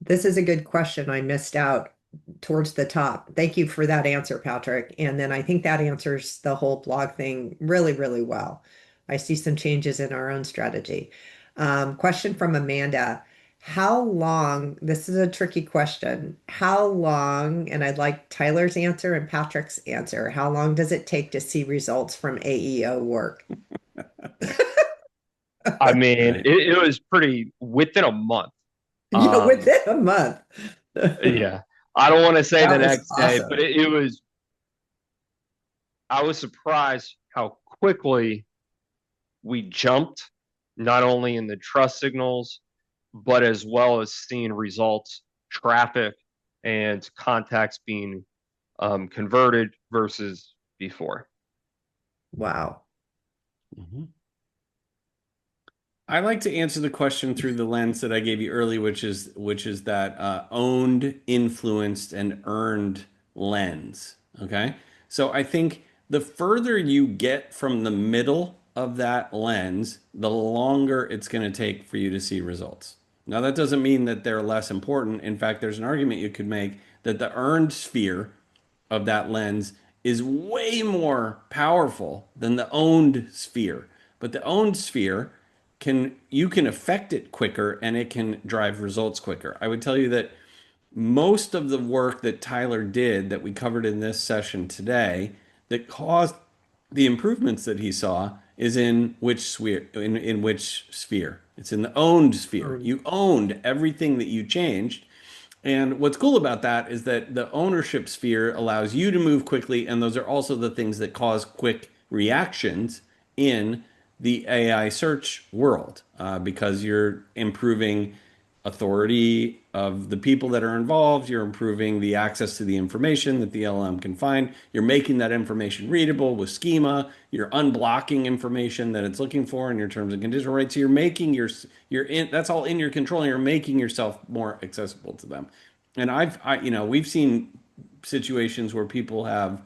This is a good question. I missed out towards the top. Thank you for that answer, Patrick. And then I think that answers the whole blog thing really, really well. I see some changes in our own strategy. Question from Amanda. How long, this is a tricky question. How long, and I'd like Tyler's answer and Patrick's answer, how long does it take to see results from AEO work? I mean, Right. it was pretty within a month. Yeah, Um, within a month. That yeah, I don't want to say the was next day, but awesome. it was, I was surprised how quickly we jumped, not only in the trust signals, but as well as seeing results, traffic, and contacts being converted versus before. Wow. Mhm. I like to answer the question through the lens that I gave you early, which is that owned, influenced, and earned lens. Okay, so I think the further you get from the middle of that lens, the longer it's going to take for you to see results. Now, that doesn't mean that they're less important. In fact, there's an argument you could make that the earned sphere of that lens is way more powerful than the owned sphere. But the owned sphere you can affect it quicker and it can drive results quicker. I would tell you that most of the work that Tyler did that we covered in this session today that caused the improvements that he saw is in which sphere in which sphere. It's in the owned sphere. Um, You owned everything that you changed. And what's cool about that is that the ownership sphere allows you to move quickly, and those are also the things that cause quick reactions in the AI search world because you're improving authority of the people that are involved. You're improving the access to the information that the LLM can find. You're making that information readable with schema. You're unblocking information that it's looking for in your terms and conditional rights. So you're making you're in that's all in your control. And you're making yourself more accessible to them. And we've seen situations where people have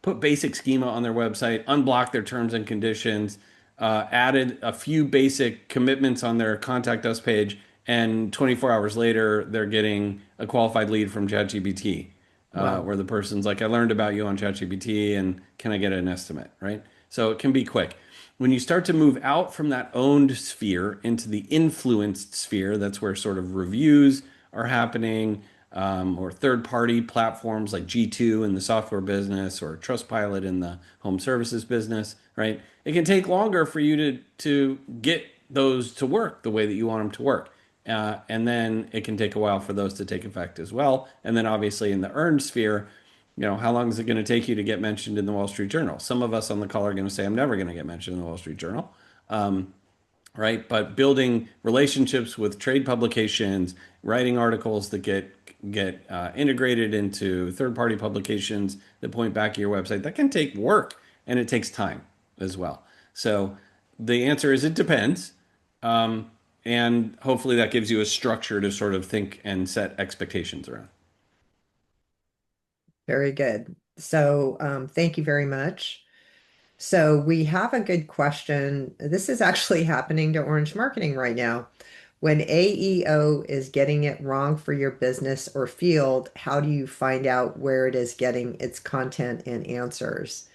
put basic schema on their website, unblocked their terms and conditions, added a few basic commitments on their contact us page, and 24 hours later, they're getting a qualified lead from ChatGPT, wow. where the person's like, I learned about you on ChatGPT, and can I get an estimate, right? So it can be quick. When you start to move out from that owned sphere into the influenced sphere, that's where sort of reviews are happening, or third party platforms like G2 in the software business or Trustpilot in the home services business, right? It can take longer for you to get those to work the way that you want them to work. And then it can take a while for those to take effect as well. And then obviously in the earned sphere, how long is it going to take you to get mentioned in the Wall Street Journal? Some of us on the call are going to say, I'm never going to get mentioned in the Wall Street Journal. Right? But building relationships with trade publications, writing articles that get integrated into third-party publications that point back to your website, that can take work and it takes time as well. So the answer is it depends. And hopefully that gives you a structure to sort of think and set expectations around. Very good. So, thank you very much. So, we have a good question. This is actually happening to Orange Marketing right now. When AEO is getting it wrong for your business or field, how do you find out where it is getting its content and answers?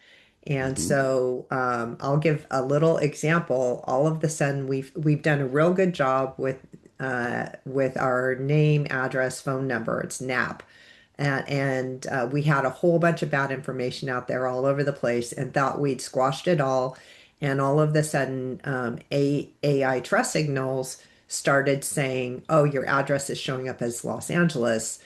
And Mhm. so I'll give a little example. All of the sudden, we've done a real good job with our name, address, phone number. It's NAP, and we had a whole bunch of bad information out there all over the place, and thought we'd squashed it all. And all of the sudden, AI trust signals started saying, "Oh, your address is showing up as Los Angeles."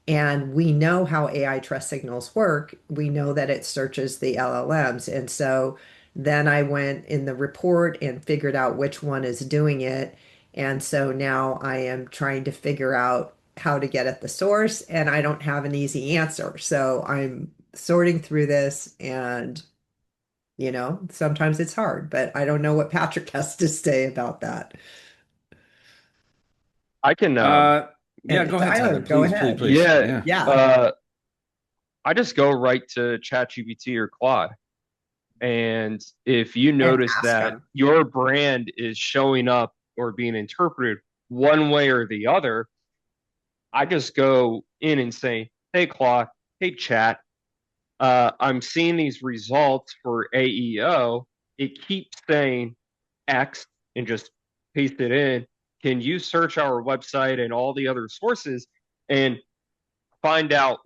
And we know how AI trust signals work. We know that it searches the LLMs. And so then I went in the report and figured out which one is doing it. And so now I am trying to figure out how to get at the source, and I don't have an easy answer. So I'm sorting through this, and sometimes it's hard, but I don't know what Patrick has to say about that. I can, Yeah, And go ahead, Tyler, Tyler. go Please, please, ahead. please. yeah, Yeah. Yeah. uh, I just go right to ChatGPT or Claude. And if you And notice ask that them. your brand is showing up or being interpreted one way or the other, I just go in and say, hey, Claude, hey, chat, I'm seeing these results for AEO. It keeps saying X and just paste it in. Can you search our website and all the other sources and find out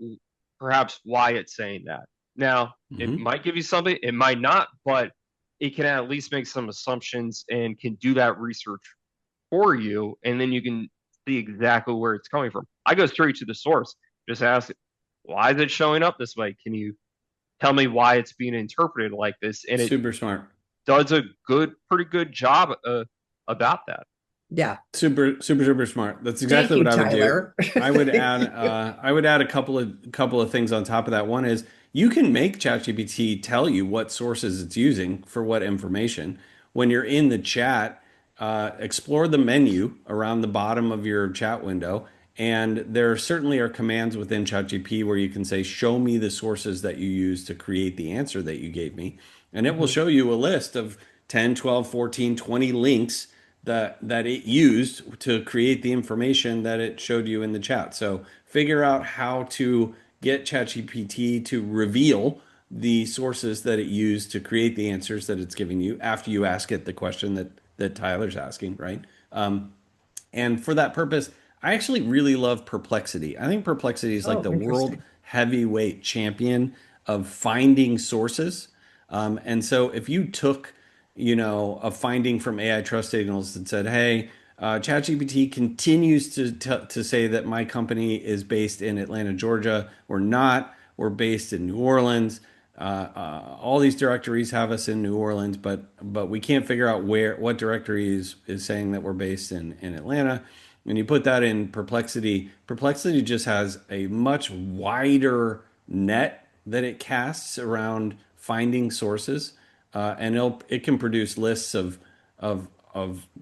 perhaps why it's saying that? Now, it Hmm. might give you something, it might not, but it can at least make some assumptions and can do that research for you. And then you can see exactly where it's coming from. I go straight to the source, just ask, why is it showing up this way? Can you tell me why it's being interpreted like this? And it Super smart. does a pretty good job about that. Yeah. Super, super, super smart. That's Thank exactly you, what I would do. Tyler. I would add a couple of things on top of that. One is you can make ChatGPT tell you what sources it's using for what information. When you're in the chat, explore the menu around the bottom of your chat window, and there certainly are commands within ChatGPT where you can say, "Show me the sources that you use to create the answer that you gave me," and it will Mhm. show you a list of 10, 12, 14, 20 links that it used to create the information that it showed you in the chat. So figure out how to get ChatGPT to reveal the sources that it used to create the answers that it's giving you after you ask it the question that Tyler's asking, right? And for that purpose, I actually really love Perplexity. I think Perplexity is like Oh, the world interesting. heavyweight champion of finding sources. And so if you took, a finding from AI Trust Signals that said, hey, ChatGPT continues to say that my company is based in Atlanta, Georgia. We're not. We're based in New Orleans. All these directories have us in New Orleans, but we can't figure out what directory is saying that we're based in Atlanta. And you put that in Perplexity. Perplexity just has a much wider net that it casts around finding sources, and it can produce lists of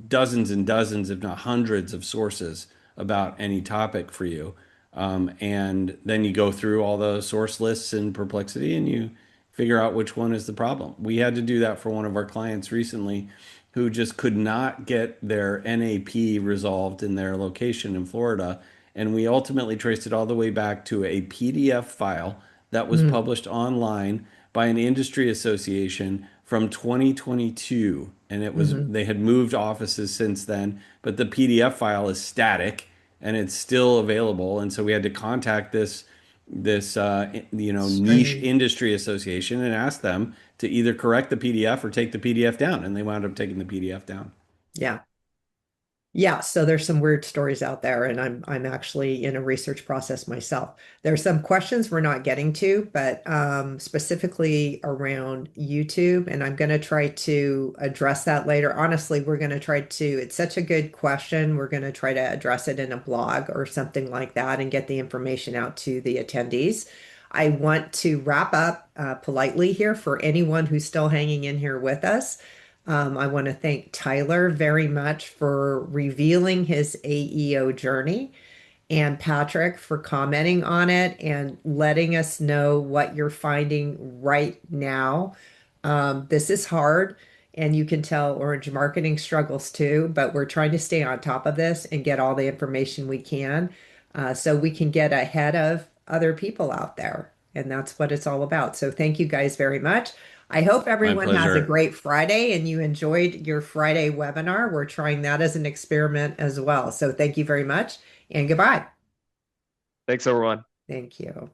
dozens and dozens, if not hundreds, of sources about any topic for you. And then you go through all the source lists in Perplexity and you figure out which one is the problem. We had to do that for one of our clients recently who just could not get their NAP resolved in their location in Florida. And we ultimately traced it all the way back to a PDF file that was Mm, published online by an industry association from 2022. And mhm. they had moved offices since then, but the PDF file is static and it's still available. And so we had to contact this niche Strange. industry association and ask them to either correct the PDF or take the PDF down. And they wound up taking the PDF down. Yeah. Yeah, so there's some weird stories out there, and I'm actually in a research process myself. There's some questions we're not getting to, but specifically around YouTube, and I'm going to try to address that later. Honestly, we're going to try to, it's such a good question. We're going to try to address it in a blog or something like that and get the information out to the attendees. I want to wrap up politely here for anyone who's still hanging in here with us. I want to thank Tyler very much for revealing his AEO journey and Patrick for commenting on it and letting us know what you're finding right now. This is hard, and you can tell Orange Marketing struggles too, but we're trying to stay on top of this and get all the information we can so we can get ahead of other people out there. And that's what it's all about. So thank you guys very much. I hope My everyone has a pleasure. great Friday and you enjoyed your Friday webinar. We're trying that as an experiment as well. So thank you very much and goodbye. Thanks, everyone. Thank you.